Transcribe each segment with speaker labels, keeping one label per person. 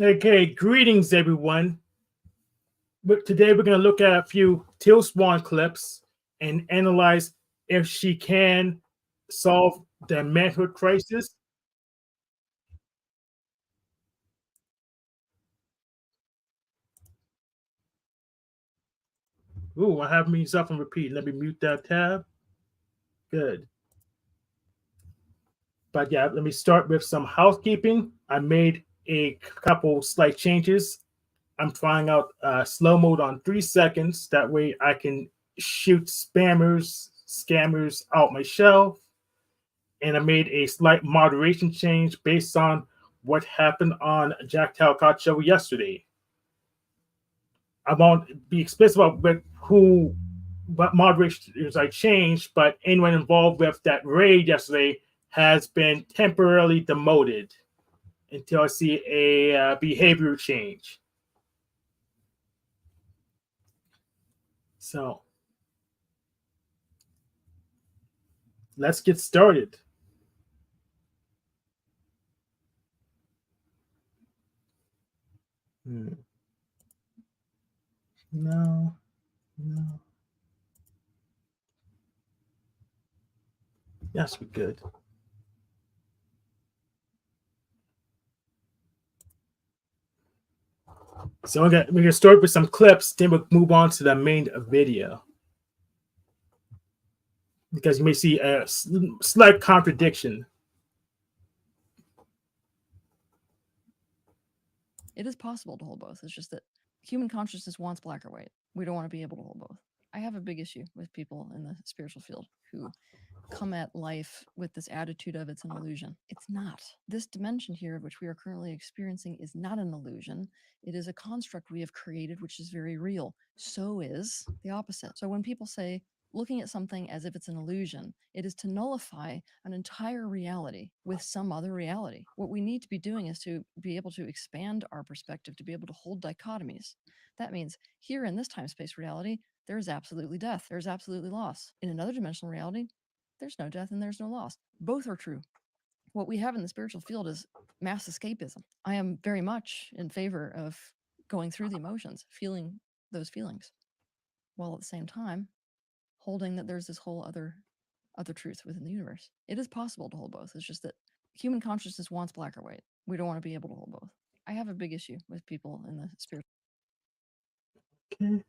Speaker 1: Okay, greetings everyone. But today we're going to look at a few Teal Swan clips and analyze if she can solve the manhood crisis. Ooh, I have me stuff on repeat. Let me mute that tab. Good. But yeah, let me start with some housekeeping. I made a couple slight changes. I'm trying out slow mode on 3 seconds. That way I can shoot spammers, scammers out my shelf. And I made a slight moderation change based on what happened on Jack Talcott show yesterday. I won't be explicit about what moderations I changed, but anyone involved with that raid yesterday has been temporarily demoted until I see a behavior change. So let's get started. No, no. Yes, we're good. So we're gonna start with some clips, then we'll move on to the main video because you may see a slight contradiction.
Speaker 2: It is possible to hold both. It's just that human consciousness wants black or white. We don't want to be able to hold both. I have a big issue with people in the spiritual field who come at life with this attitude of it's an illusion. It's not. This dimension here, which we are currently experiencing, is not an illusion. It is a construct we have created, which is very real. So is the opposite. So when people say, looking at something as if it's an illusion, it is to nullify an entire reality with some other reality. What we need to be doing is to be able to expand our perspective, to be able to hold dichotomies. That means here in this time space reality, there is absolutely death, there's absolutely loss. In another dimensional reality, there's no death and there's no loss. Both are true. What we have in the spiritual field is mass escapism. I am very much in favor of going through the emotions, feeling those feelings, while at the same time holding that there's this whole other truth within the universe. It is possible to hold both. It's just that human consciousness wants black or white. We don't want to be able to hold both. I have a big issue with people in the spiritual.
Speaker 1: Okay.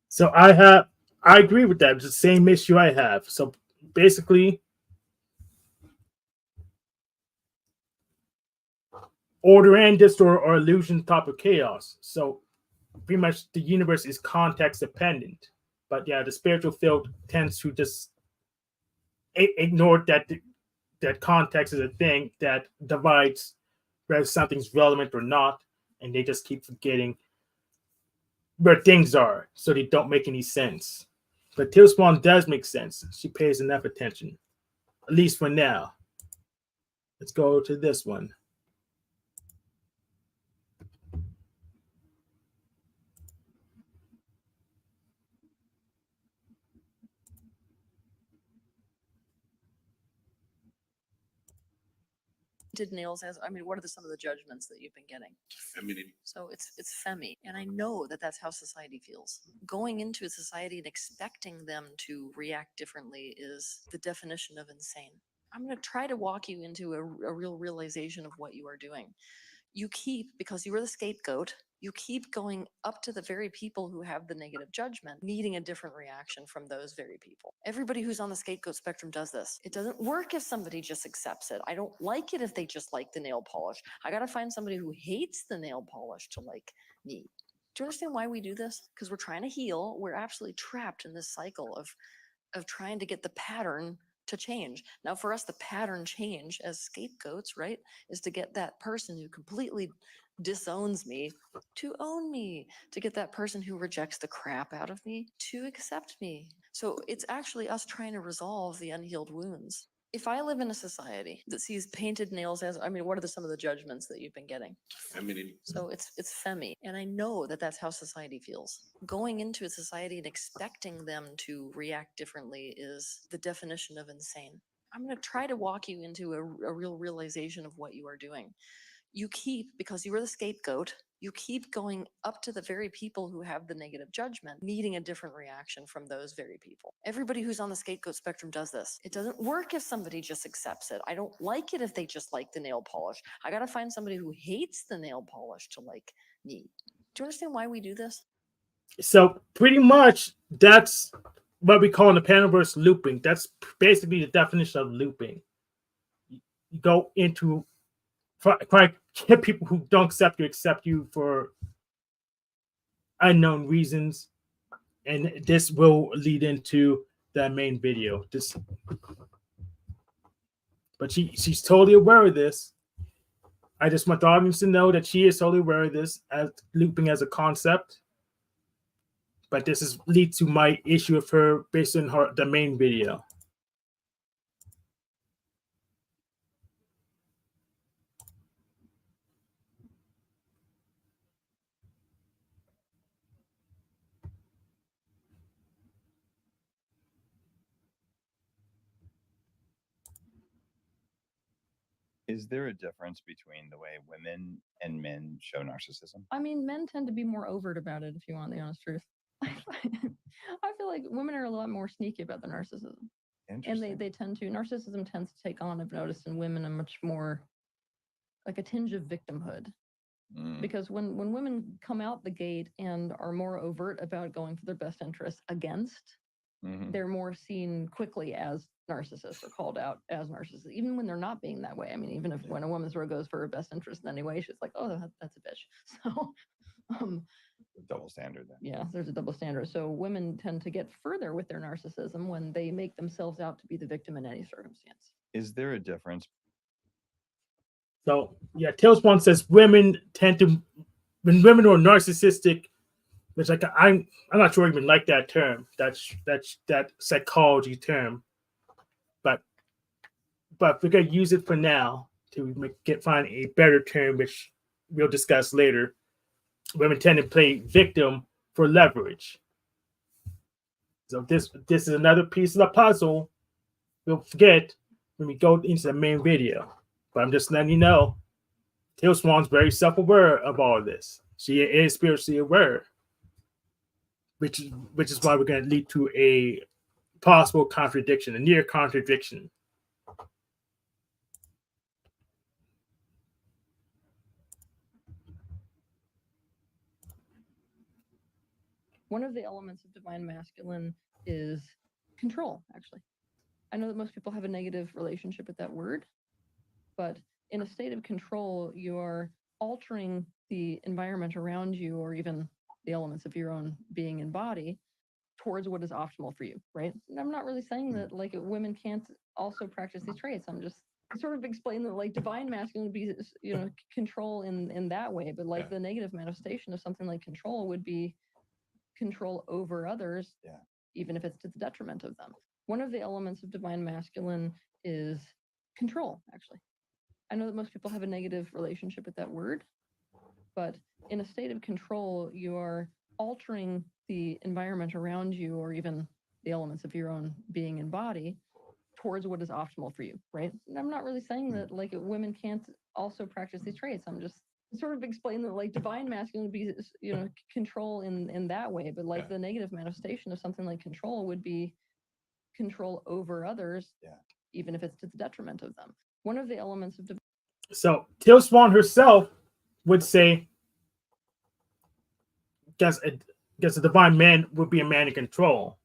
Speaker 1: So I agree with that. It's the same issue I have. So basically, order and distortion or illusion top of chaos. So pretty much the universe is context dependent. But yeah, the spiritual field tends to just ignore that context is a thing that divides whether something's relevant or not, and they just keep forgetting where things are, so they don't make any sense. But Teal Swan does make sense. She pays enough attention, at least for now. Let's go to this one.
Speaker 2: Did nails as what are some of the judgments that you've been getting?
Speaker 3: Feminine.
Speaker 2: So it's femi, and I know that that's how society feels. Going into a society and expecting them to react differently is the definition of insane. I'm going to try to walk you into a real realization of what you are doing. You keep, because you were the scapegoat, you keep going up to the very people who have the negative judgment, needing a different reaction from those very people. Everybody who's on the scapegoat spectrum does this. It doesn't work if somebody just accepts it. I don't like it if they just like the nail polish. I got to find somebody who hates the nail polish to like me. Do you understand why we do this? Because we're trying to heal. We're absolutely trapped in this cycle of trying to get the pattern to change. Now, for us, the pattern change as scapegoats, right, is to get that person who completely disowns me to own me, to get that person who rejects the crap out of me to accept me. So it's actually us trying to resolve the unhealed wounds. If I live in a society that sees painted nails as, what are some of the judgments that you've been getting?
Speaker 3: Feminine.
Speaker 2: So it's femi, and I know that that's how society feels. Going into a society and expecting them to react differently is the definition of insane. I'm going to try to walk you into a real realization of what you are doing. you keep, because you were the scapegoat, you keep going up to the very people who have the negative judgment, needing a different reaction from those very people. Everybody who's on the scapegoat spectrum does this. It doesn't work if somebody just accepts it. I don't like it if they just like the nail polish. I got to find somebody who hates the nail polish to like me. Do you understand why we do this?
Speaker 1: So pretty much that's what we call in the Panaverse looping. That's basically the definition of looping. You go into try to get people who don't accept you for unknown reasons, and this will lead into the main video. But she's totally aware of this. I just want the audience to know that she is totally aware of this as looping as a concept. But this is leads to my issue with her based on the main video.
Speaker 3: Is there a difference between the way women and men show narcissism?
Speaker 2: I mean, men tend to be more overt about it, if you want the honest truth. I feel like women are a lot more sneaky about the narcissism. And they tend to, narcissism tends to take on, I've noticed in women, a much more, like a tinge of victimhood. Because when women come out the gate and are more overt about going for their best interests against, they're more seen quickly as narcissists or called out as narcissists, even when they're not being that way. I mean, even if when a woman sort of goes for her best interest in any way, she's like, oh, that's a bitch. So,
Speaker 3: double standard then.
Speaker 2: Yeah, there's a double standard. So women tend to get further with their narcissism when they make themselves out to be the victim in any circumstance.
Speaker 3: Is there a difference?
Speaker 1: So yeah, Teal Swan says women tend to, when women are narcissistic, which like I'm not sure I even like that term, that psychology term, but we're gonna use it for now to find a better term, which we'll discuss later. Women tend to play victim for leverage. So this is another piece of the puzzle we'll forget when we go into the main video. But I'm just letting you know, Teal Swan's very self-aware of all of this. She is spiritually aware, which is why we're going to lead to a possible contradiction, a near contradiction.
Speaker 2: One of the elements of divine masculine is control, actually. I know that most people have a negative relationship with that word, but in a state of control, you're altering the environment around you, or even the elements of your own being and body, towards what is optimal for you, right? And I'm not really saying that like women can't also practice these traits. I'm just sort of explaining that like divine masculine would be, control in that way, but like the negative manifestation of something like control would be control over others, even if it's to the detriment of them. One of the elements of divine masculine is control, actually. I know that most people have a negative relationship with that word, but in a state of control, you're altering the environment around you, or even the elements of your own being and body, towards what is optimal for you, right? And I'm not really saying that like women can't also practice these traits. I'm just sort of explaining that like divine masculine would be, control in that way, but like the negative manifestation of something like control would be control over others, even if it's to the detriment of them. One of the elements of
Speaker 1: so Teal Swan herself would say, guess a divine man would be a man in control.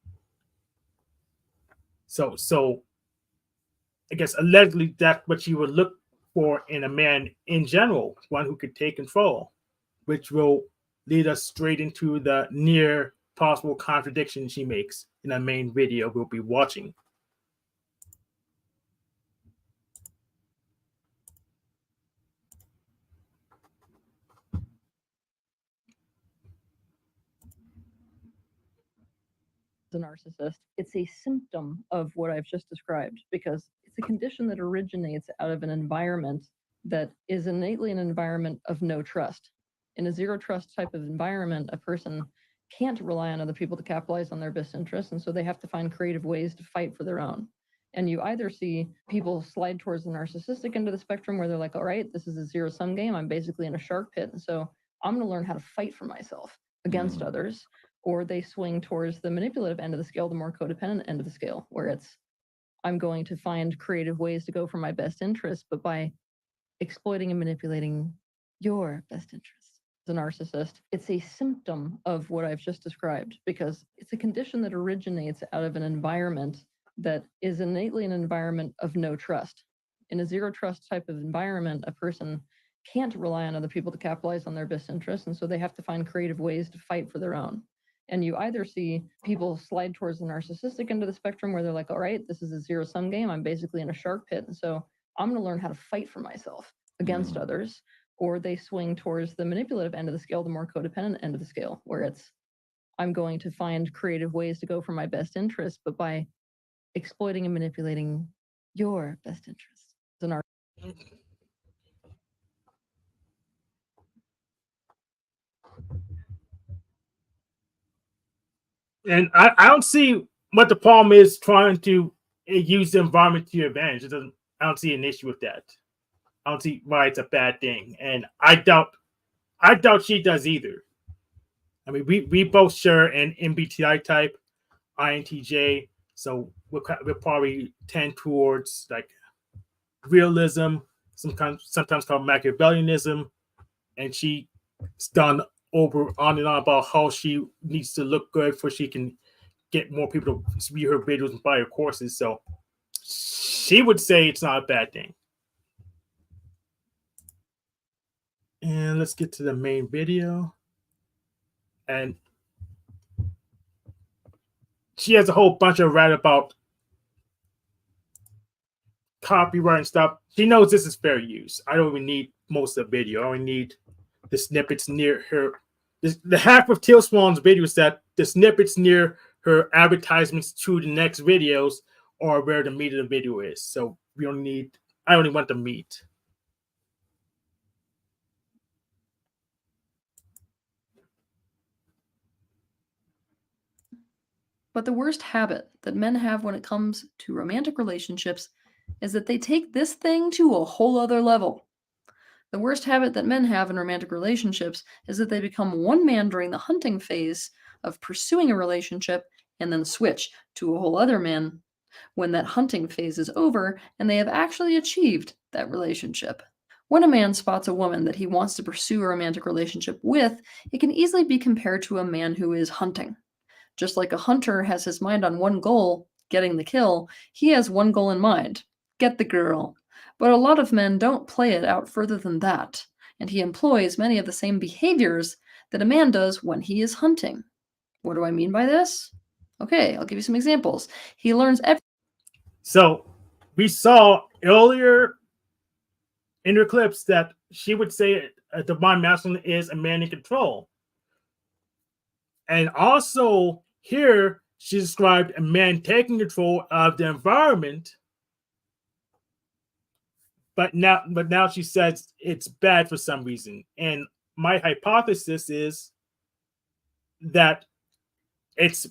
Speaker 1: So I guess allegedly that's what you would look for in a man in general, one who could take control, which will lead us straight into the near possible contradiction she makes in the main video we'll be watching.
Speaker 2: a narcissist, it's a symptom of what I've just described, because it's a condition that originates out of an environment that is innately an environment of no trust. In a zero trust type of environment, a person can't rely on other people to capitalize on their best interests, and so they have to find creative ways to fight for their own. And you either see people slide towards the narcissistic end of the spectrum where they're like, all right, this is a zero-sum game. I'm basically in a shark pit. And so I'm going to learn how to fight for myself against others. Or they swing towards the manipulative end of the scale, the more codependent end of the scale, where it's, I'm going to find creative ways to go for my best interest, but by exploiting and manipulating your best interest. As a narcissist, it's a symptom of what I've just described, because it's a condition that originates out of an environment that is innately an environment of no trust. In a zero trust type of environment, a person can't rely on other people to capitalize on their best interests, and so they have to find creative ways to fight for their own. And you either see people slide towards the narcissistic end of the spectrum where they're like, all right, this is a zero-sum game. I'm basically in a shark pit. And so I'm going to learn how to fight for myself against others. Or they swing towards the manipulative end of the scale, the more codependent end of the scale, where it's, I'm going to find creative ways to go for my best interest, but by exploiting and manipulating your best interests.
Speaker 1: And I don't see what the problem is trying to use the environment to your advantage. I don't see an issue with that. I don't see why it's a bad thing. And I doubt she does either. I mean, we both share an MBTI type, INTJ, so we'll probably tend towards like realism, sometimes called Machiavellianism, and she's done on and on about how she needs to look good for she can get more people to view her videos and buy her courses. So she would say it's not a bad thing. And let's get to the main video. And she has a whole bunch of rant about copyright and stuff. She knows this is fair use. I don't even need most of the video. I only need the snippets near her. The half of Teal Swan's video is that the snippets near her advertisements to the next videos are where the meat of the video is. So I only want the meat.
Speaker 2: But the worst habit that men have when it comes to romantic relationships is that they take this thing to a whole other level. The worst habit that men have in romantic relationships is that they become one man during the hunting phase of pursuing a relationship and then switch to a whole other man when that hunting phase is over and they have actually achieved that relationship. When a man spots a woman that he wants to pursue a romantic relationship with, it can easily be compared to a man who is hunting. Just like a hunter has his mind on one goal, getting the kill, he has one goal in mind, get the girl. But a lot of men don't play it out further than that, and he employs many of the same behaviors that a man does when he is hunting. What do I mean by this? Okay, I'll give you some examples. He learns
Speaker 1: So we saw earlier in her clips that she would say a divine masculine is a man in control. And also here she described a man taking control of the environment. But now she says it's bad for some reason. And my hypothesis is that it's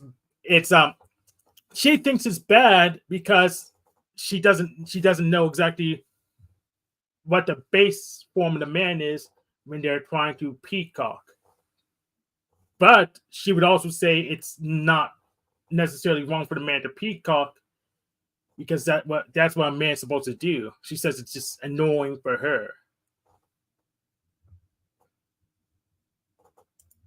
Speaker 1: she thinks it's bad because she doesn't know exactly what the base form of the man is when they're trying to peacock. But she would also say it's not necessarily wrong for the man to peacock because that's what a man's supposed to do. She says it's just annoying for her.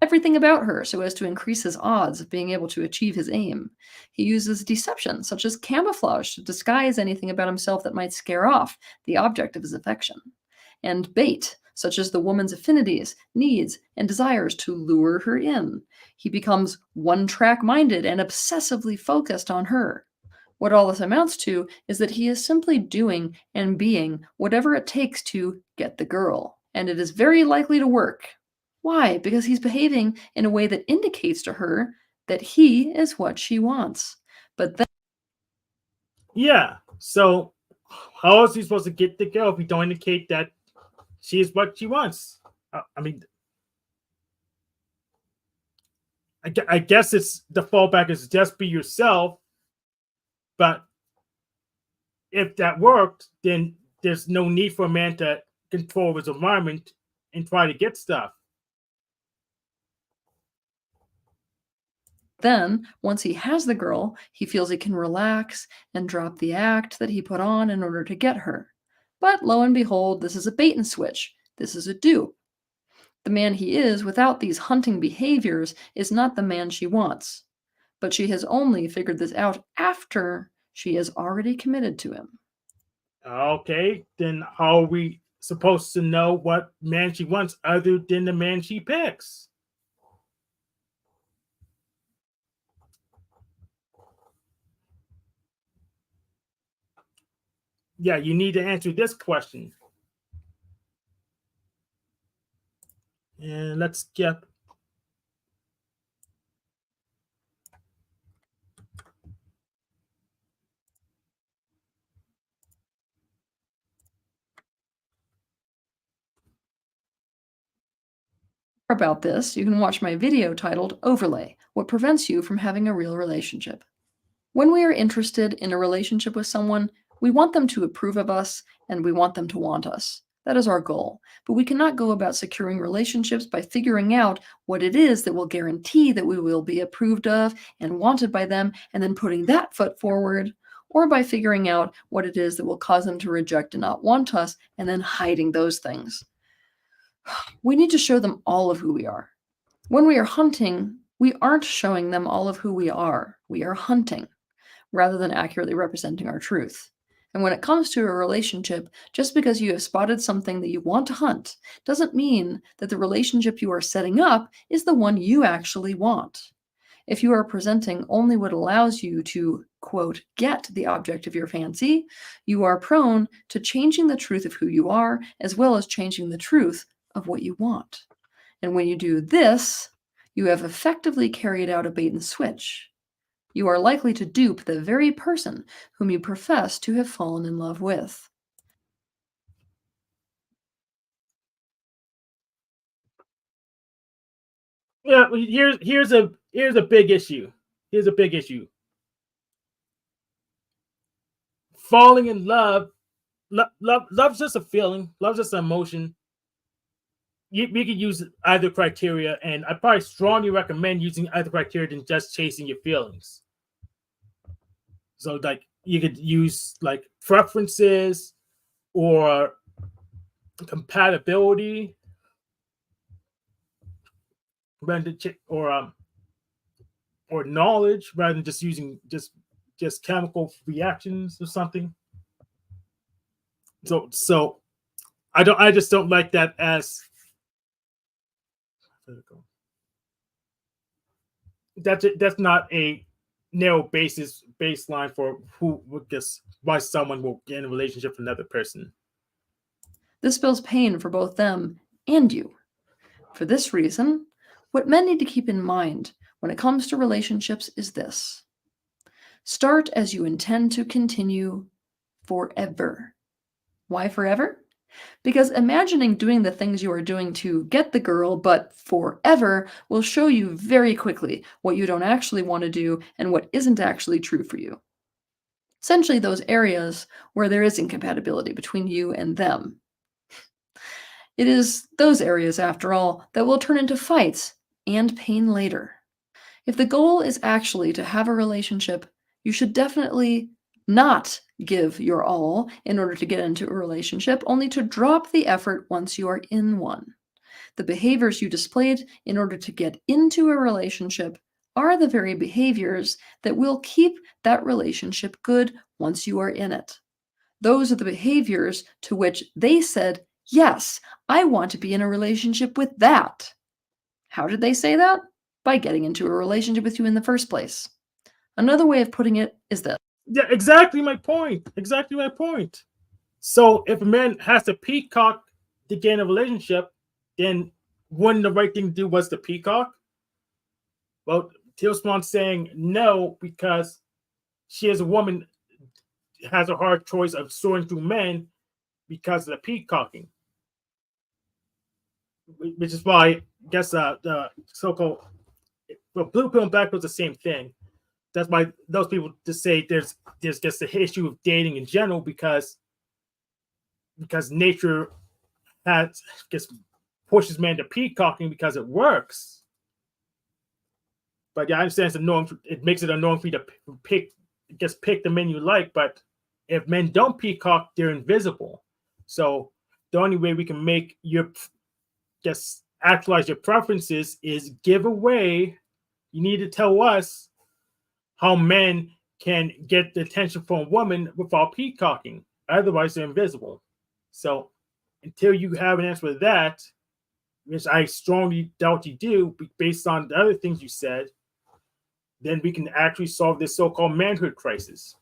Speaker 2: everything about her so as to increase his odds of being able to achieve his aim. He uses deception, such as camouflage, to disguise anything about himself that might scare off the object of his affection, and bait, such as the woman's affinities, needs, and desires, to lure her in. He becomes one-track minded and obsessively focused on her. What all this amounts to is that he is simply doing and being whatever it takes to get the girl, and it is very likely to work. Why? Because he's behaving in a way that indicates to her that he is what she wants. But then,
Speaker 1: yeah, so how is he supposed to get the girl if he don't indicate that she is what she wants? I mean, I guess it's the fallback is just be yourself, but if that worked, then there's no need for a man to control his environment and try to get stuff.
Speaker 2: Then, once he has the girl, he feels he can relax and drop the act that he put on in order to get her. But lo and behold, this is a bait and switch. This is a dupe. The man he is without these hunting behaviors is not the man she wants. But she has only figured this out after she is already committed to him.
Speaker 1: Okay, then how are we supposed to know what man she wants other than the man she picks? Yeah, you need to answer this question. And let's get
Speaker 2: About this, you can watch my video titled Overlay: What Prevents You from Having a Real Relationship. When we are interested in a relationship with someone, we want them to approve of us and we want them to want us. That is our goal. But we cannot go about securing relationships by figuring out what it is that will guarantee that we will be approved of and wanted by them and then putting that foot forward, or by figuring out what it is that will cause them to reject and not want us and then hiding those things. We need to show them all of who we are. When we are hunting, we aren't showing them all of who we are. We are hunting rather than accurately representing our truth. And when it comes to a relationship, just because you have spotted something that you want to hunt doesn't mean that the relationship you are setting up is the one you actually want. If you are presenting only what allows you to, quote, get the object of your fancy, you are prone to changing the truth of who you are as well as changing the truth of what you want. And when you do this, you have effectively carried out a bait and switch. You are likely to dupe the very person whom you profess to have fallen in love with.
Speaker 1: Yeah, here's a big issue. Here's a big issue. Falling in love, love's just a feeling. Love's just an emotion. We could use either criteria, and I probably strongly recommend using either criteria than just chasing your feelings. So, like, you could use like preferences or compatibility, or knowledge, rather than just using just chemical reactions or something. So I just don't like that as that's not a narrow baseline for who would guess why someone will get in a relationship with another person.
Speaker 2: This spells pain for both them and you. For this reason, what men need to keep in mind when it comes to relationships is this: start as you intend to continue forever. Why forever? Because imagining doing the things you are doing to get the girl, but forever, will show you very quickly what you don't actually want to do and what isn't actually true for you. Essentially, those areas where there is incompatibility between you and them. It is those areas, after all, that will turn into fights and pain later. If the goal is actually to have a relationship, you should definitely not give your all in order to get into a relationship, only to drop the effort once you are in one. The behaviors you displayed in order to get into a relationship are the very behaviors that will keep that relationship good once you are in it. Those are the behaviors to which they said, yes, I want to be in a relationship with that. How did they say that? By getting into a relationship with you in the first place. Another way of putting it is this.
Speaker 1: Yeah, exactly my point. Exactly my point. So if a man has to peacock to get in a relationship, then wouldn't the right thing to do was to peacock? Well, Teal Swan's saying no because she as a woman has a hard choice of soaring through men because of the peacocking. Which is why I guess the so-called blue pill and black pill is the same thing. that's why those people just say there's just a issue of dating in general because nature has just pushes men to peacocking because it works. But yeah, I understand it's annoying. It makes it annoying for you to pick the men you like. But if men don't peacock, they're invisible. So the only way we can make your just actualize your preferences is give away. You need to tell us how men can get the attention from a woman without peacocking. Otherwise, they're invisible. So until you have an answer for that, which I strongly doubt you do, based on the other things you said, then we can actually solve this so-called manhood crisis.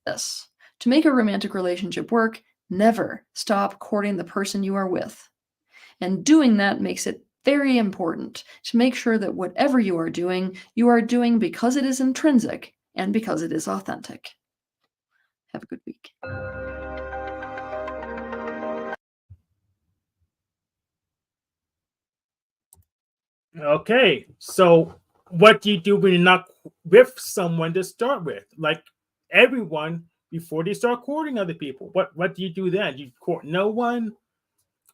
Speaker 4: Yes. To make a romantic relationship work, never stop courting the person you are with. And doing that makes it very important to make sure that whatever you are doing because it is intrinsic and because it is authentic. Have a good week.
Speaker 1: Okay, so what do you do when you're not with someone to start with? Like everyone, before they start courting other people, what do you do then? Do you court no one?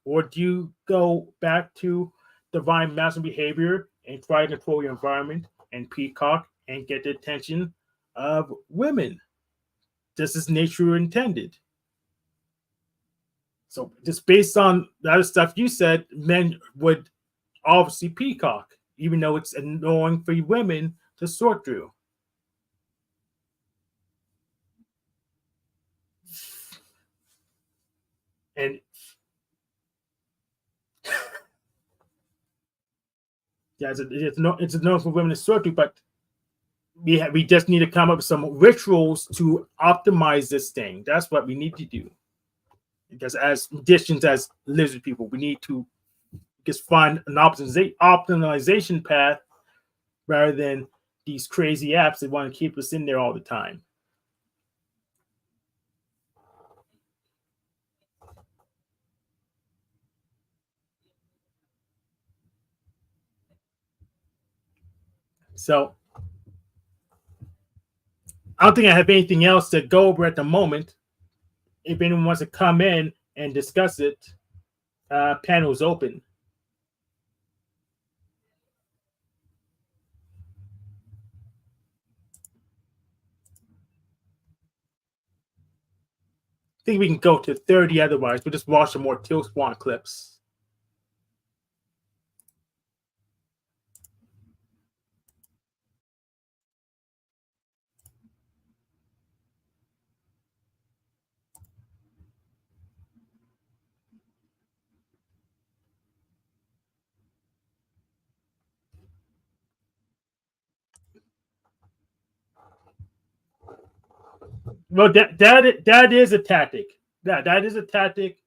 Speaker 1: Or do you go back to divine masculine behavior and try to control your environment and peacock and get the attention of women? This is nature intended. So just based on the other stuff you said, men would obviously peacock, even though it's annoying for women to sort through. And yeah, it's annoying for women to sort through, but we just need to come up with some rituals to optimize this thing. That's what we need to do. Because as magicians, as lizard people, we need to just find an optimization path rather than these crazy apps that want to keep us in there all the time. So I don't think I have anything else to go over at the moment. If anyone wants to come in and discuss it, panel's open. I think we can go to 30 otherwise. We'll just watch some more Teal Swan clips. Well, that is a tactic. That is a tactic.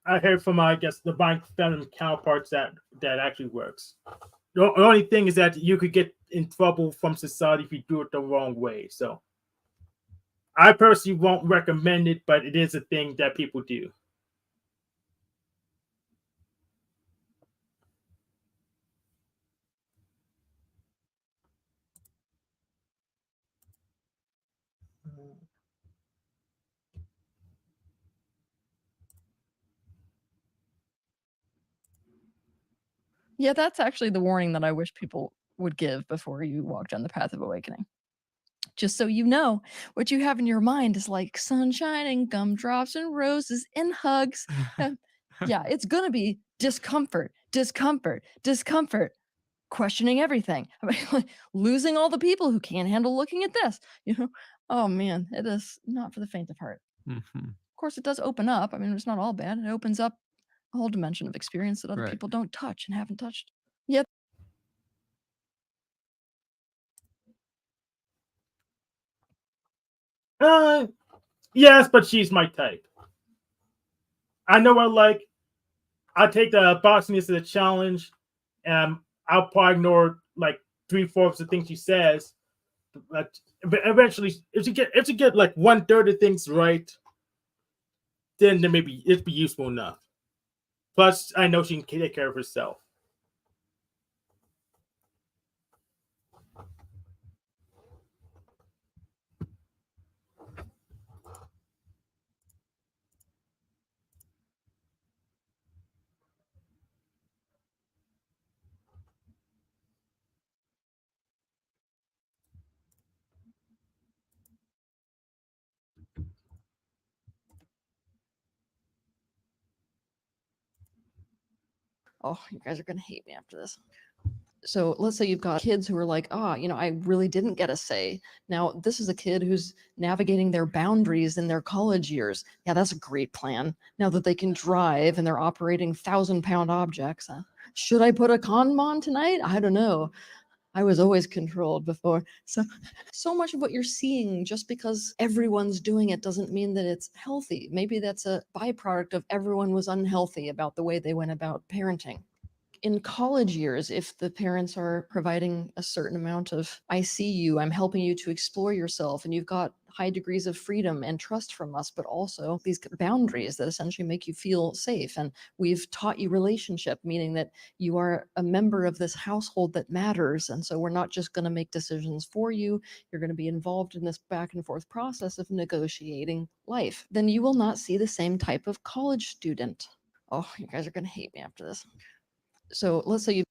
Speaker 1: I heard from I guess the divine feminine counterparts that actually works. The only thing is that you could get in trouble from society if you do it the wrong way. So I personally won't recommend it, but it is a thing that people do.
Speaker 2: Yeah, that's actually the warning that I wish people would give before you walk down the path of awakening. Just so you know, what you have in your mind is like sunshine and gumdrops and roses and hugs. Yeah, it's going to be discomfort, discomfort, discomfort, questioning everything. I mean, like, losing all the people who can't handle looking at this. Oh man, it is not for the faint of heart.
Speaker 5: Mm-hmm.
Speaker 2: Of course, it does open up. I mean, it's not all bad. It opens up a whole dimension of experience that other
Speaker 5: Right.
Speaker 2: people don't touch and haven't touched. Yep.
Speaker 1: Yes, but she's my type. I know I like. I take the boxiness of the challenge, and I'll probably ignore like 3/4 of the things she says. But eventually, if you get like 1/3 of things right, then maybe it'd be useful enough. Plus, I know she can take care of herself.
Speaker 2: Oh, you guys are going to hate me after this. So let's say you've got kids who are like, I really didn't get a say. Now, this is a kid who's navigating their boundaries in their college years. Yeah, that's a great plan. Now that they can drive and they're operating 1,000-pound objects. Should I put a con on tonight? I don't know. I was always controlled before. So much of what you're seeing, just because everyone's doing it doesn't mean that it's healthy. Maybe that's a byproduct of everyone was unhealthy about the way they went about parenting. In college years, if the parents are providing a certain amount of, I see you, I'm helping you to explore yourself, and you've got high degrees of freedom and trust from us, but also these boundaries that essentially make you feel safe. And we've taught you relationship, meaning that you are a member of this household that matters. And so we're not just going to make decisions for you. You're going to be involved in this back and forth process of negotiating life. Then you will not see the same type of college student. Oh, you guys are going to hate me after this. So let's say you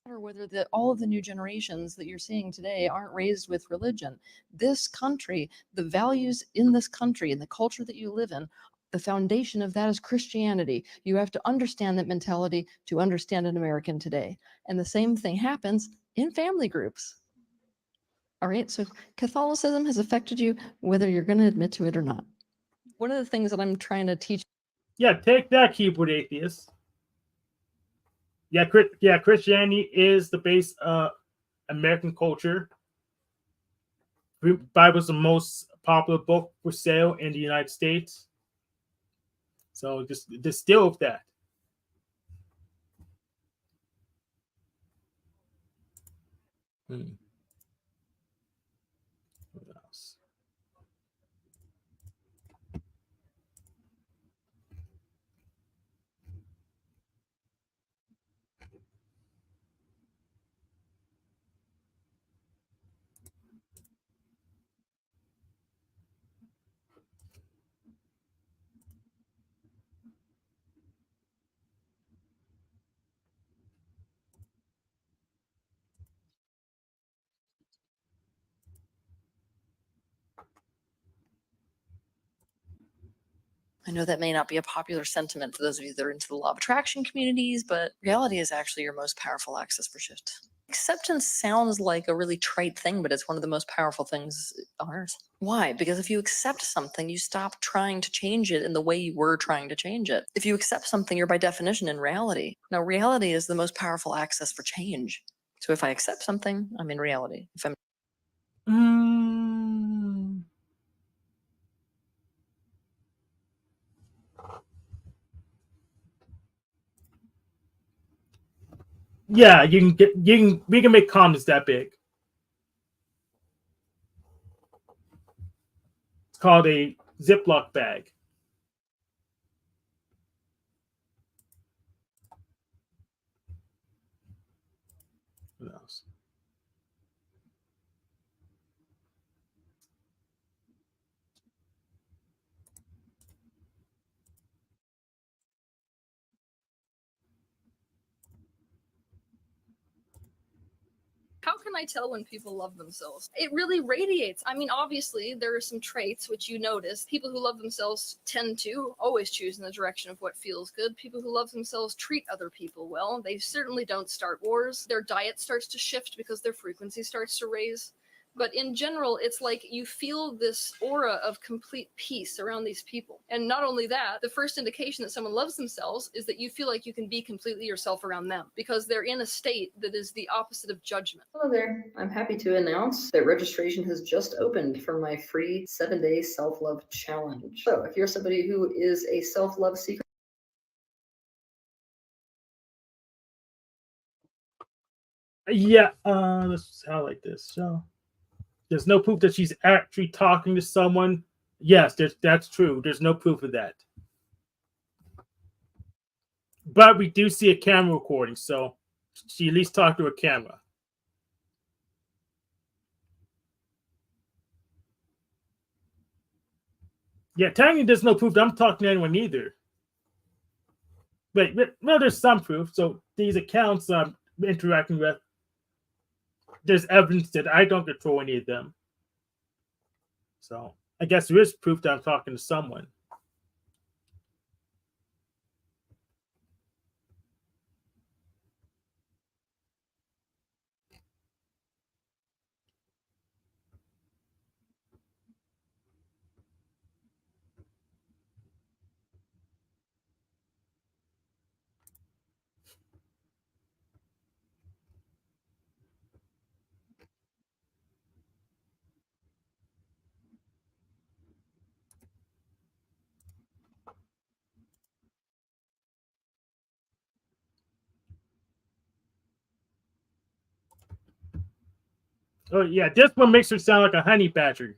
Speaker 2: or whether all of the new generations that you're seeing today aren't raised with religion. This country, the values in this country and the culture that you live in, the foundation of that is Christianity. You have to understand that mentality to understand an American today. And the same thing happens in family groups. All right, so Catholicism has affected you whether you're going to admit to it or not. One of the things that I'm trying to teach.
Speaker 1: Yeah, take that, keyboard atheist. Yeah, Christianity is the base of American culture. The Bible's the most popular book for sale in the United States. So just deal with that. What else?
Speaker 2: I know that may not be a popular sentiment for those of you that are into the law of attraction communities, but reality is actually your most powerful access for shift. Acceptance sounds like a really trite thing, but it's one of the most powerful things on earth. Why? Because if you accept something, you stop trying to change it in the way you were trying to change it. If you accept something, you're by definition in reality. Now, reality is the most powerful access for change. So if I accept something, I'm in reality. If I'm
Speaker 1: Yeah, we can make comments that big. It's called a Ziploc bag. What else?
Speaker 5: How can I tell when people love themselves? It really radiates. I mean, obviously, there are some traits which you notice. People who love themselves tend to always choose in the direction of what feels good. People who love themselves treat other people well. They certainly don't start wars. Their diet starts to shift because their frequency starts to raise. But in general, it's like you feel this aura of complete peace around these people. And not only that, the first indication that someone loves themselves is that you feel like you can be completely yourself around them because they're in a state that is the opposite of judgment.
Speaker 4: Hello there. I'm happy to announce that registration has just opened for my free 7-day self-love challenge. So if you're somebody who is a self-love seeker,
Speaker 1: Yeah, let's highlight this. So there's no proof that she's actually talking to someone. Yes, that's true. There's no proof of that. But we do see a camera recording, so she at least talked to a camera. Yeah, technically there's no proof that I'm talking to anyone either. But well, there's some proof. So these accounts interacting with, there's evidence that I don't control any of them. So I guess there is proof that I'm talking to someone. Oh yeah, this one makes her sound like a honey badger.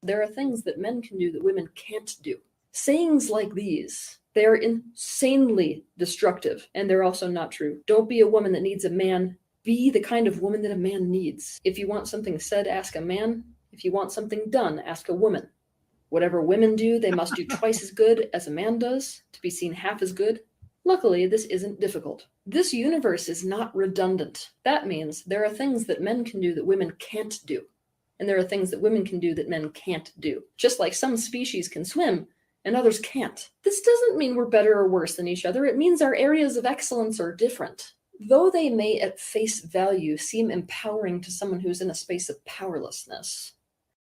Speaker 4: There are things that men can do that women can't do. Sayings like these, they're insanely destructive, and they're also not true. Don't be a woman that needs a man. Be the kind of woman that a man needs. If you want something said, ask a man. If you want something done, ask a woman. Whatever women do, they must do twice as good as a man does to be seen half as good. Luckily, this isn't difficult. This universe is not redundant. That means there are things that men can do that women can't do. And there are things that women can do that men can't do. Just like some species can swim and others can't. This doesn't mean we're better or worse than each other. It means our areas of excellence are different. Though they may at face value seem empowering to someone who's in a space of powerlessness,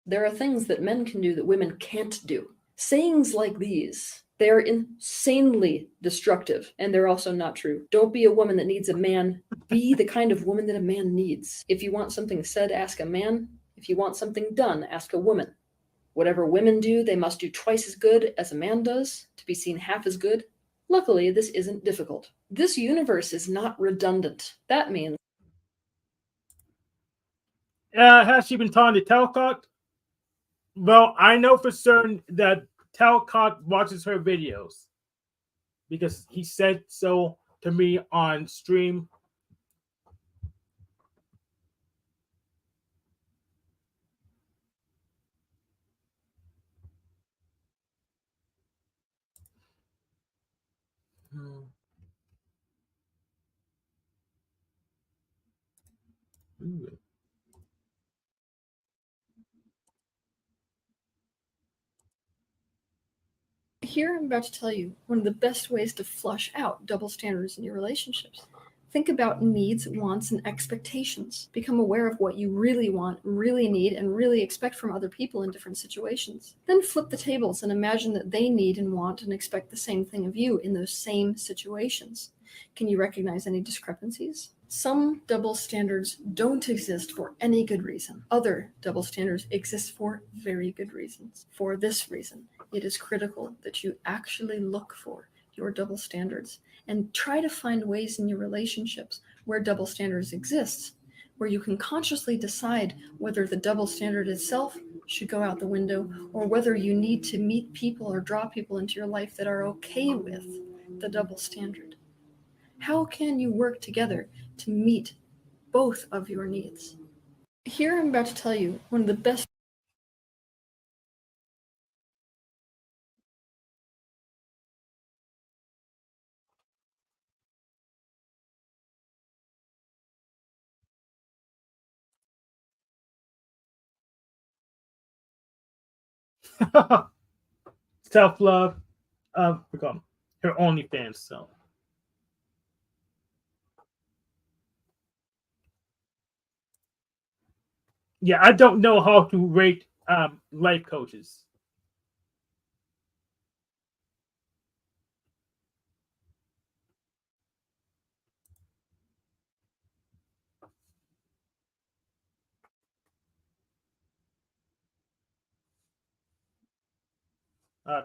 Speaker 4: there are things that men can do that women can't do. Sayings like these, they're insanely destructive, and they're also not true. Don't be a woman that needs a man. Be the kind of woman that a man needs. If you want something said, ask a man. If you want something done, ask a woman. Whatever women do, they must do twice as good as a man does to be seen half as good. Luckily, this isn't difficult. This universe is not redundant. That means...
Speaker 1: Has she been talking to Talcott? Well, I know for certain that Talcott watches her videos because he said so to me on stream. Ooh.
Speaker 5: Here I'm about to tell you one of the best ways to flush out double standards in your relationships. Think about needs, wants, and expectations. Become aware of what you really want, really need, and really expect from other people in different situations. Then flip the tables and imagine that they need and want and expect the same thing of you in those same situations. Can you recognize any discrepancies? Some double standards don't exist for any good reason. Other double standards exist for very good reasons. For this reason, it is critical that you actually look for your double standards and try to find ways in your relationships where double standards exist, where you can consciously decide whether the double standard itself should go out the window or whether you need to meet people or draw people into your life that are okay with the double standard. How can you work together to meet both of your needs? Here I'm about to tell you one of the best...
Speaker 1: Self-love. Become her OnlyFans. So yeah, I don't know how to rate life coaches.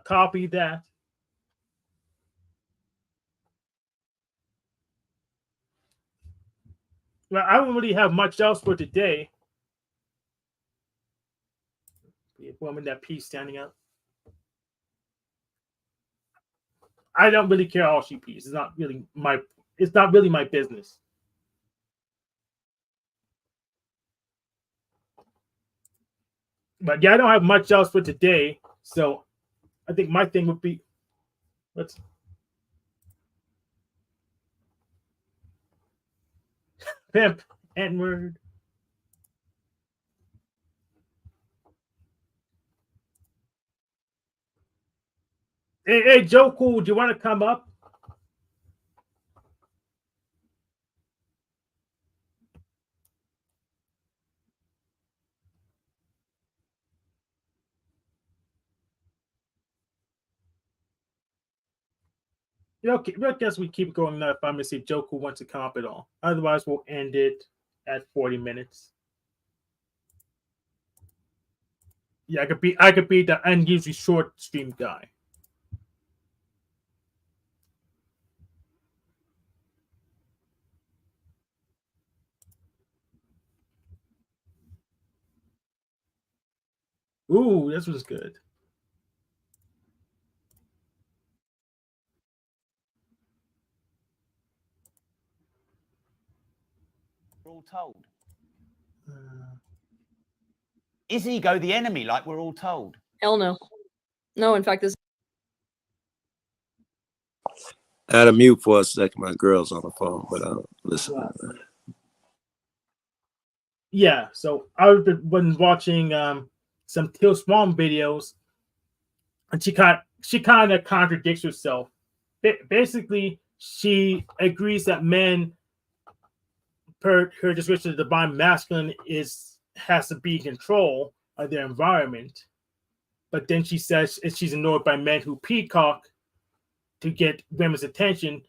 Speaker 1: Copy that. Well, I don't really have much else for today. The woman, that piece standing up. I don't really care how she pees. It's not really my. It's not really my business. But yeah, I don't have much else for today. So I think my thing would be let's Pimp, N-word. Hey, Joe Cool, do you want to come up? Yeah, okay, I guess we keep going now if I'm gonna see if Joe Cool wants to come up at all. Otherwise, we'll end it at 40 minutes. Yeah, I could be the unusually short stream guy. Ooh, this was good.
Speaker 6: We're all told.
Speaker 1: Uh,
Speaker 6: Is ego the enemy, like we're all told?
Speaker 5: Hell no. No, in fact, this.
Speaker 7: I had a mute for a second. My girl's on the phone, but listen.
Speaker 1: Yeah, so I've been watching some Teal Swan videos, and she kind of contradicts herself. Basically, she agrees that men, per her description of the divine masculine, has to be in control of their environment. But then she says she's annoyed by men who peacock to get women's attention,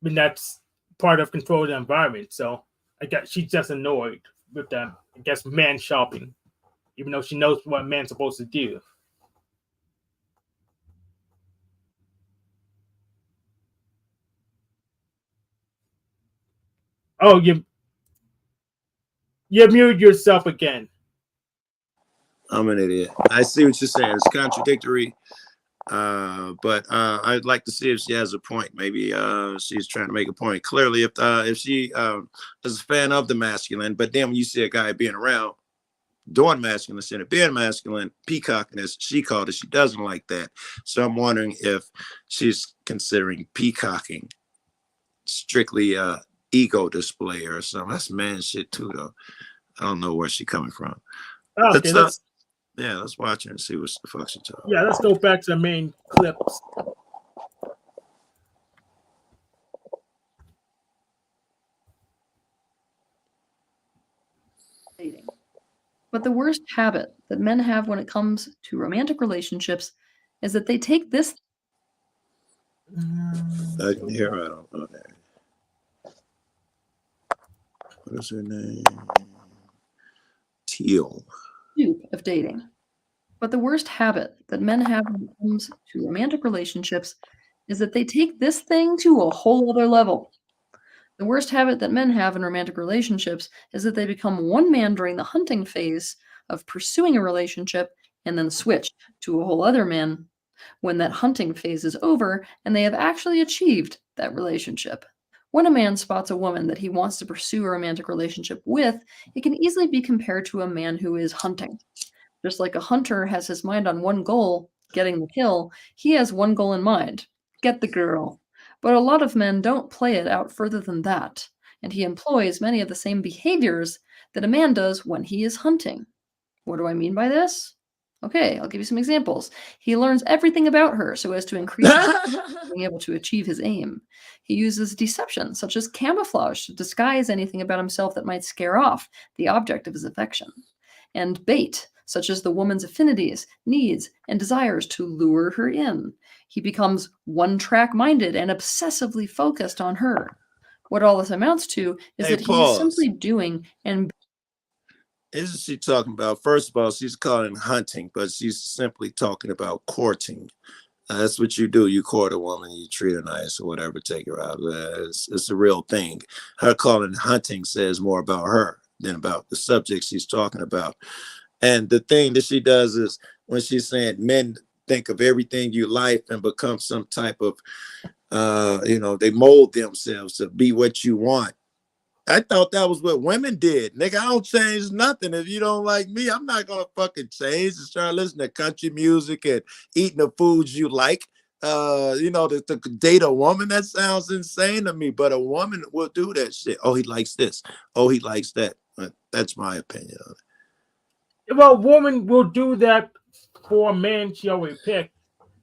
Speaker 1: and that's part of control of the environment. So I guess she's just annoyed with them. I guess man shopping, even though she knows what man's supposed to do. Oh, you muted yourself again.
Speaker 7: I'm an idiot. I see what you're saying. It's contradictory, but I'd like to see if she has a point. Maybe she's trying to make a point. Clearly, if she is a fan of the masculine, but then when you see a guy being around doing masculine instead of being masculine, peacocking, as she called it, she doesn't like that. So I'm wondering if she's considering peacocking strictly ego display or something. That's man shit too, though. I don't know where she's coming from.
Speaker 1: Okay, let's
Speaker 7: watch her and see what the fuck she's talking.
Speaker 1: Yeah, let's go back to the main clips.
Speaker 4: Dating. But the worst habit that men have when it comes to romantic relationships is that they take this.
Speaker 7: I can hear her. I don't know that. What is her name? Teal.
Speaker 4: Of dating. But the worst habit that men have when it comes to romantic relationships is that they take this thing to a whole other level. The worst habit that men have in romantic relationships is that they become one man during the hunting phase of pursuing a relationship and then switch to a whole other man when that hunting phase is over and they have actually achieved that relationship. When a man spots a woman that he wants to pursue a romantic relationship with, it can easily be compared to a man who is hunting. Just like a hunter has his mind on one goal, getting the kill, he has one goal in mind, get the girl. But a lot of men don't play it out further than that, and he employs many of the same behaviors that a man does when he is hunting. What do I mean by this? Okay, I'll give you some examples. He learns everything about her so as to increase being able to achieve his aim. He uses deception, such as camouflage, to disguise anything about himself that might scare off the object of his affection. And bait, such as the woman's affinities, needs, and desires to lure her in. He becomes one-track minded and obsessively focused on her. What all this amounts to is that he is simply doing and...
Speaker 7: Isn't she talking about, first of all, she's calling hunting, but she's simply talking about courting. That's what you do. You court a woman, you treat her nice or whatever, take her out. It's a real thing. Her calling hunting says more about her than about the subject she's talking about. And the thing that she does is when she's saying men think of everything you like and become some type of, they mold themselves to be what you want. I thought that was what women did. Nigga, I don't change nothing. If you don't like me, I'm not going to fucking change and start listening to country music and eating the foods you like. You know, to date a woman, that sounds insane to me, but a woman will do that shit. Oh, he likes this. Oh, he likes that. That's my opinion on it.
Speaker 1: Well, a woman will do that for a man she already picked.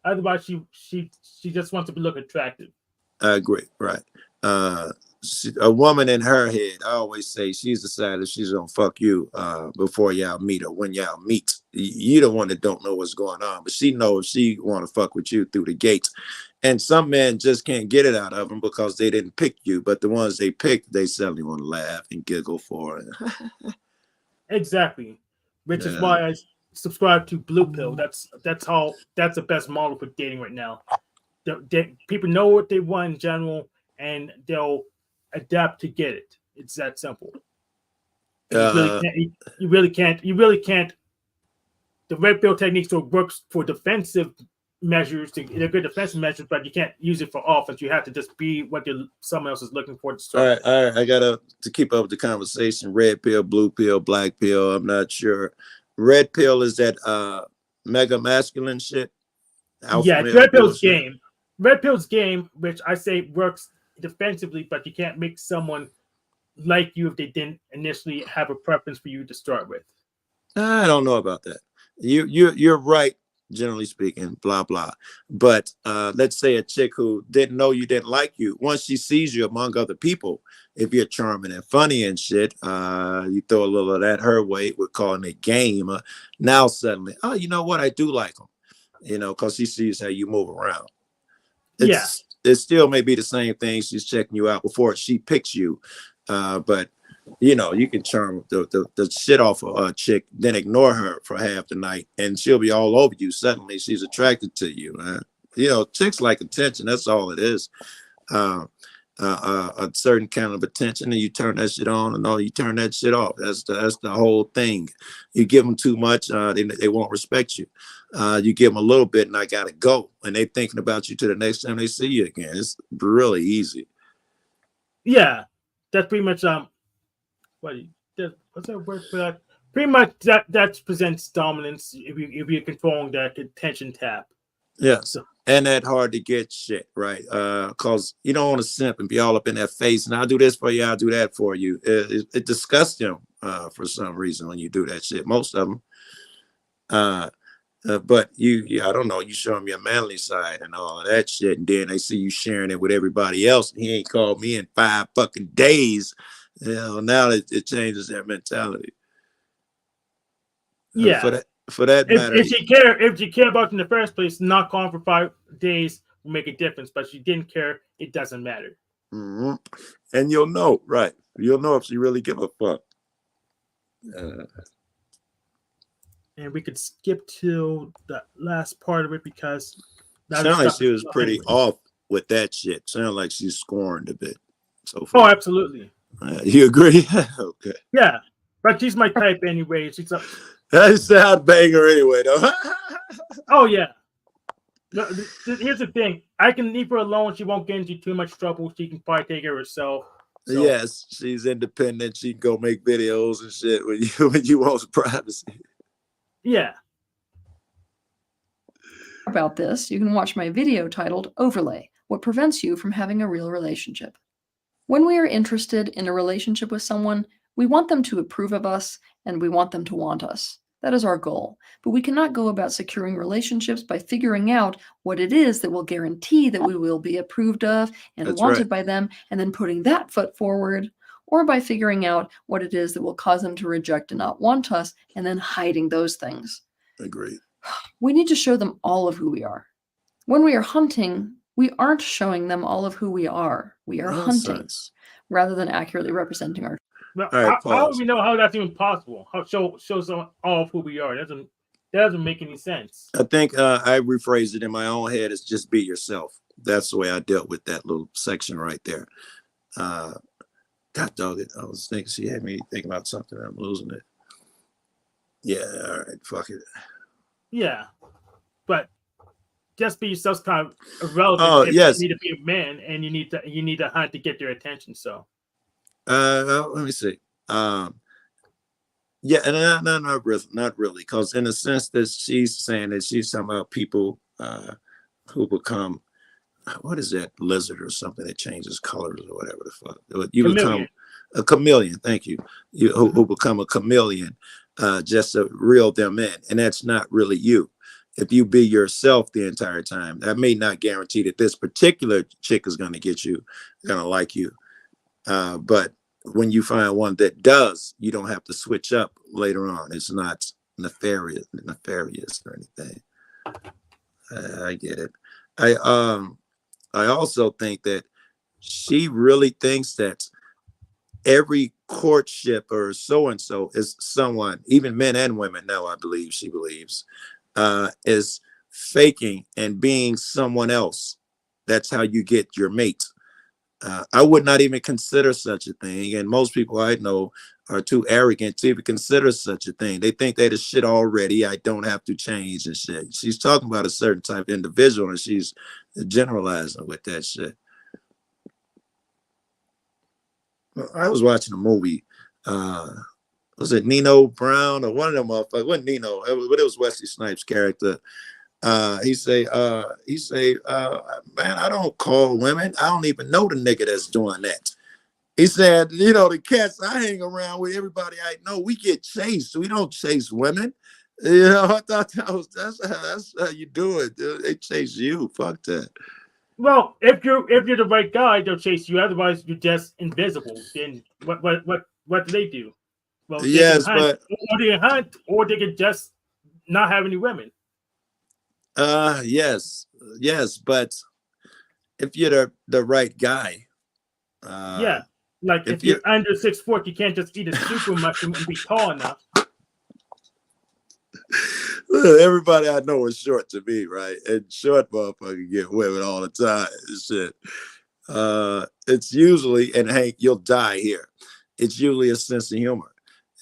Speaker 1: Otherwise, she just wants to look attractive.
Speaker 7: I agree. Right. A woman in her head, I always say she's decided she's gonna fuck you before y'all meet, or when y'all meet. You the one that don't know what's going on, but she knows she want to fuck with you through the gates. And some men just can't get it out of them because they didn't pick you, but the ones they picked, they suddenly want to laugh and giggle for it.
Speaker 1: Exactly, which is why I subscribe to Blue Pill. That's the best model for dating right now. People know what they want in general, and they'll adapt to get it. It's that simple. You really can't. The red pill technique still works for defensive measures. They're good defensive measures, but you can't use it for offense. You have to just be what someone else is looking for to start.
Speaker 7: All right. I gotta to keep up with the conversation. Red pill, blue pill, black pill. I'm not sure. Red pill is that mega masculine shit.
Speaker 1: Yeah, red pill's game. Red pill's game, which I say works defensively, but you can't make someone like you if they didn't initially have a preference for you to start with.
Speaker 7: I don't know about that. You're right, generally speaking, blah blah. But let's say a chick who didn't know you didn't like you, once she sees you among other people, if you're charming and funny and shit, you throw a little of that her way. We're calling it game. Now suddenly, oh, you know what? I do like them. You know, because she sees how you move around. It still may be the same thing. She's checking you out before she picks you, but you know, you can charm the shit off of a chick, then ignore her for half the night, and she'll be all over you. Suddenly, she's attracted to you. You know, chicks like attention. That's all it is. A certain kind of attention, and you turn that shit on, and you turn that shit off. That's the whole thing. You give them too much, they won't respect you. You give them a little bit, and I gotta go, and they thinking about you to the next time they see you again. It's really easy.
Speaker 1: Yeah, that's pretty much what's that word for that? Pretty much that presents dominance if you're controlling that attention tap.
Speaker 7: Yeah. So, and that hard to get shit, right? Because you don't want to simp and be all up in that face, and I'll do this for you, I'll do that for you. It disgusts them for some reason when you do that shit. Most of them. But I don't know, you show them your manly side and all of that shit, and then they see you sharing it with everybody else. He ain't called me in 5 fucking days. You know, now it changes their mentality.
Speaker 1: Yeah.
Speaker 7: For that matter,
Speaker 1: if you care about it in the first place, not calling for 5 days will make a difference. But if you didn't care, it doesn't matter.
Speaker 7: Mm-hmm. And you'll know, right? You'll know if she really give a fuck.
Speaker 1: And we could skip to the last part of it because
Speaker 7: sounded like she was pretty off with that shit. Sounded like she's scorned a bit. So
Speaker 1: far. Oh, absolutely.
Speaker 7: You agree? Okay.
Speaker 1: Yeah, but she's my type anyway. She's a
Speaker 7: sound banger anyway, though.
Speaker 1: Oh yeah. No, here's the thing: I can leave her alone. She won't get into too much trouble. She can probably take care of herself.
Speaker 7: So. Yes, she's independent. She can go make videos and shit when you want privacy.
Speaker 1: Yeah.
Speaker 4: About this, you can watch my video titled Overlay: What Prevents You from Having a Real Relationship. When we are interested in a relationship with someone, we want them to approve of us and we want them to want us. That is our goal. But we cannot go about securing relationships by figuring out what it is that will guarantee that we will be approved of and wanted by them, and then putting that foot forward, or by figuring out what it is that will cause them to reject and not want us, and then hiding those things.
Speaker 7: Agreed.
Speaker 4: We need to show them all of who we are. When we are hunting, we aren't showing them all of who we are. We are hunting rather than accurately representing our.
Speaker 1: Well, how do we know how that's even possible? How shows all of who we are? That doesn't make any sense.
Speaker 7: I think I rephrased it in my own head as just be yourself. That's the way I dealt with that little section right there. God dog it. I was thinking she had me thinking about something. I'm losing it. Yeah, all right, fuck it.
Speaker 1: Yeah, but just be yourself kind of irrelevant.
Speaker 7: Oh, yes.
Speaker 1: You need to be a man, and you need to hunt to get their attention. So,
Speaker 7: let me see. Yeah, and not really, because in the sense that she's saying that she's talking about people who become, what is that lizard or something that changes colors or whatever the fuck. You
Speaker 1: Chameleon.
Speaker 7: become a chameleon. Thank you. Who become a chameleon just to reel them in, and that's not really you. If you be yourself the entire time, that may not guarantee that this particular chick is going to get you, going to like you. But when you find one that does, you don't have to switch up later on. It's not nefarious or anything. I get it. I also think that she really thinks that every courtship or so and so is someone, even men and women now, I believe she believes, is faking and being someone else. That's how you get your mate. I would not even consider such a thing. And most people I know are too arrogant to even consider such a thing. They think that is shit already. I don't have to change and shit. She's talking about a certain type of individual and she's generalizing with that shit. I was watching a movie. Was it Nino Brown or one of them motherfuckers? It wasn't Nino, but it was Wesley Snipes' character. He say, man, I don't call women. I don't even know the nigga that's doing that. He said, you know, the cats I hang around with, everybody I know, we get chased. We don't chase women. You know, I thought that's how you do it. They chase you. Fuck that.
Speaker 1: Well, if you're the right guy, they'll chase you. Otherwise, you're just invisible. Then what do they do? Well, they
Speaker 7: yes,
Speaker 1: can hunt,
Speaker 7: but
Speaker 1: or they can hunt, or they can just not have any women.
Speaker 7: yes, but if you're the right guy,
Speaker 1: Yeah, like if you're under 6'4", you can't just eat a super mushroom and be tall enough.
Speaker 7: Everybody I know is short to me, right? And short motherfucker get women all the time. Shit. It's usually, and Hank, you'll die here. It's usually a sense of humor.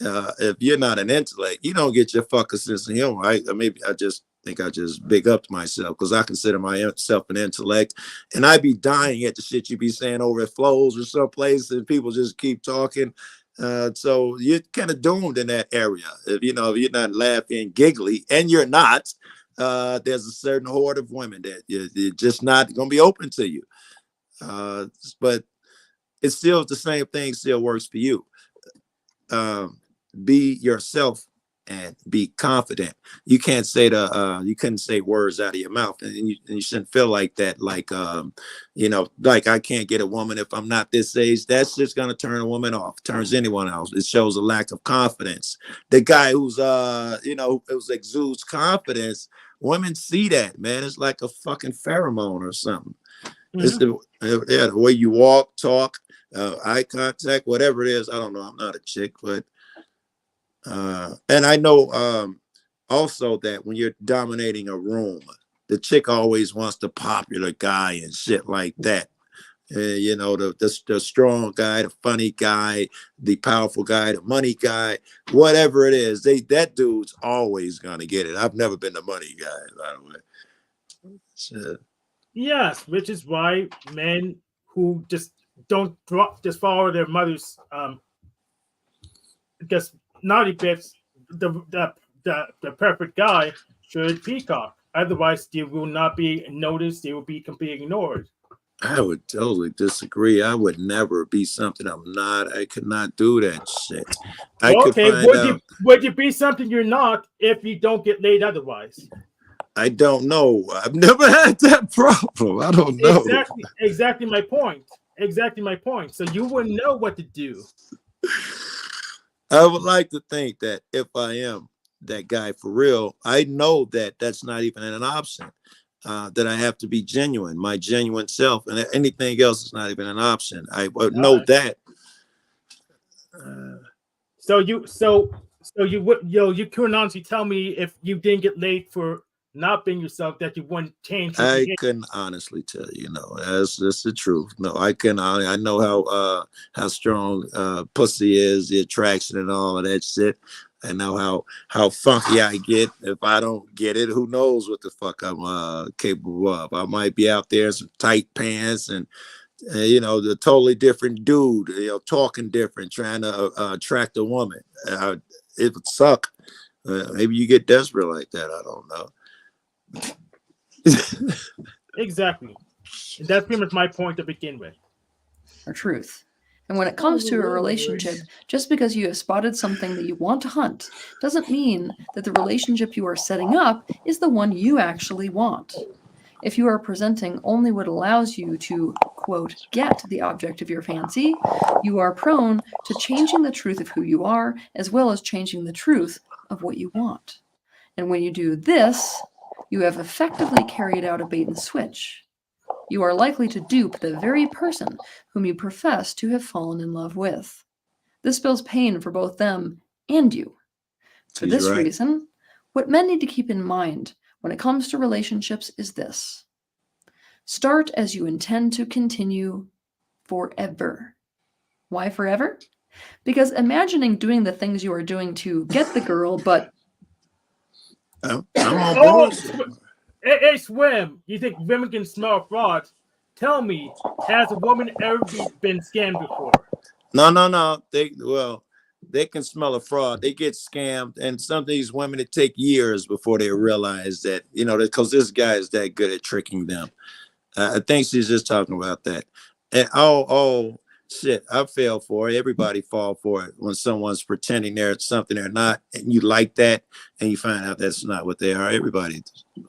Speaker 7: If you're not an intellect, you don't get your fucking sense of humor. Maybe I just think I just big up to myself because I consider myself an intellect, and I be dying at the shit you be saying over at Flows or someplace, and people just keep talking. So you're kind of doomed in that area. If you're not laughing, giggly, and you're not, there's a certain horde of women that you're just not gonna be open to you. But it's still the same thing. Still works for you. Be yourself and be confident. You can't say you couldn't say words out of your mouth, and you shouldn't feel like that. Like like I can't get a woman if I'm not this age. That's just gonna turn a woman off. Turns anyone else. It shows a lack of confidence. The guy who's it exudes confidence. Women see that, man. It's like a fucking pheromone or something. Mm-hmm. It's the way you walk, talk, eye contact, whatever it is. I don't know. I'm not a chick, but and I know also that when you're dominating a room, the chick always wants the popular guy and shit like that. The strong guy, the funny guy, the powerful guy, the money guy, whatever it is, that dude's always gonna get it. I've never been the money guy, by the way. So,
Speaker 1: yes, which is why men who just don't just follow their mother's just naughty bits, the perfect guy should peacock. Otherwise, they will not be noticed. They will be completely ignored.
Speaker 7: I would totally disagree. I would never be something I'm not. I could not do that shit.
Speaker 1: Would you be something you're not if you don't get laid otherwise?
Speaker 7: I don't know. I've never had that problem. I don't know.
Speaker 1: Exactly my point. Exactly my point. So you wouldn't know what to do.
Speaker 7: I would like to think that if I am that guy for real, I know that that's not even an option. That I have to be genuine, my genuine self, and anything else is not even an option. I would know that.
Speaker 1: So you couldn't honestly tell me if you didn't get laid for not being yourself that you wouldn't change.
Speaker 7: I couldn't honestly tell you. No, that's the truth. No, I can. I know how strong pussy is, the attraction and all of that shit. I know how funky I get. If I don't get it, who knows what the fuck I'm capable of. I might be out there in some tight pants and the totally different dude, talking different, trying to attract a woman. It would suck. Maybe you get desperate like that. I don't know.
Speaker 1: Exactly. And that's pretty much my point to begin with.
Speaker 4: Or truth. And when it comes to a relationship, just because you have spotted something that you want to hunt doesn't mean that the relationship you are setting up is the one you actually want. If you are presenting only what allows you to, quote, get the object of your fancy, you are prone to changing the truth of who you are, as well as changing the truth of what you want. And when you do this, you have effectively carried out a bait and switch. You are likely to dupe the very person whom you profess to have fallen in love with. This spells pain for both them and you. For
Speaker 7: He's
Speaker 4: this
Speaker 7: right.
Speaker 4: reason, what men need to keep in mind when it comes to relationships is this. Start as you intend to continue forever. Why forever? Because imagining doing the things you are doing to get the girl, but
Speaker 7: I'm on
Speaker 1: Oh,
Speaker 7: board.
Speaker 1: hey, Swim, you think women can smell fraud? Tell me, has a woman ever been scammed before?
Speaker 7: No. They can smell a fraud. They get scammed, and some of these women, it take years before they realize that, because this guy is that good at tricking them. I think she's just talking about that. And shit, I fell for it. Everybody fall for it when someone's pretending they're something they're not, and you like that, and you find out that's not what they are. Everybody's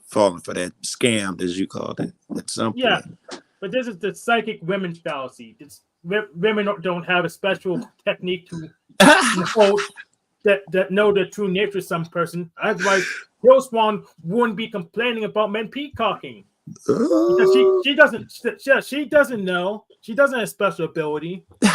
Speaker 7: falling for that scammed, as you called it, at some
Speaker 1: Yeah,
Speaker 7: point.
Speaker 1: but this is the psychic women fallacy. Women don't have a special technique to hold that know the true nature of some person. Otherwise, Swan wouldn't be complaining about men peacocking. Because she doesn't know. She doesn't have special ability.
Speaker 7: The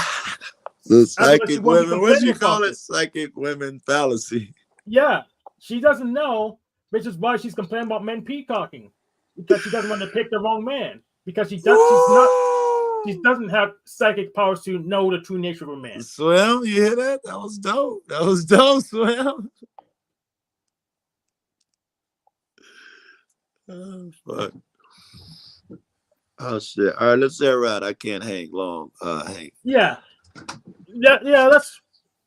Speaker 1: Otherwise, she
Speaker 7: psychic
Speaker 1: won't be
Speaker 7: women, what
Speaker 1: complaining
Speaker 7: you call
Speaker 1: about
Speaker 7: it?
Speaker 1: this.
Speaker 7: Psychic women fallacy.
Speaker 1: Yeah, she doesn't know, which is why she's complaining about men peacocking. Because she doesn't want to pick the wrong man. Because she doesn't have psychic powers to know the true nature of a man.
Speaker 7: Swim, you hear that? That was dope, Swim. Oh, fuck. Oh, shit. All right, let's say right. I can't hang long. Hank.
Speaker 1: Yeah.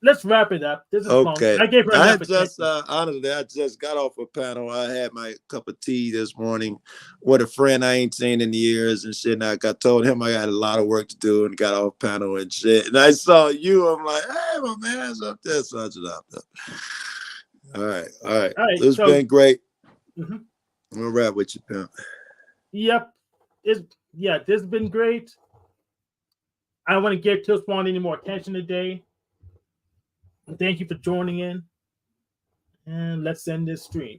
Speaker 1: Let's wrap it up. This is
Speaker 7: Okay.
Speaker 1: long. I gave her
Speaker 7: I
Speaker 1: enough
Speaker 7: just
Speaker 1: attention.
Speaker 7: honestly, I just got off a panel. I had my cup of tea this morning with a friend I ain't seen in years and shit. And I told him I got a lot of work to do and got off panel and shit. And I saw you. I'm like, hey, my man's up there. So I just hopped up. All right.
Speaker 1: All right.
Speaker 7: It's been great.
Speaker 1: Mm-hmm.
Speaker 7: I'm gonna wrap with you, pimp.
Speaker 1: Yep. This has been great. I don't want to give Teal Swan any more attention today. Thank you for joining in. And let's end this stream.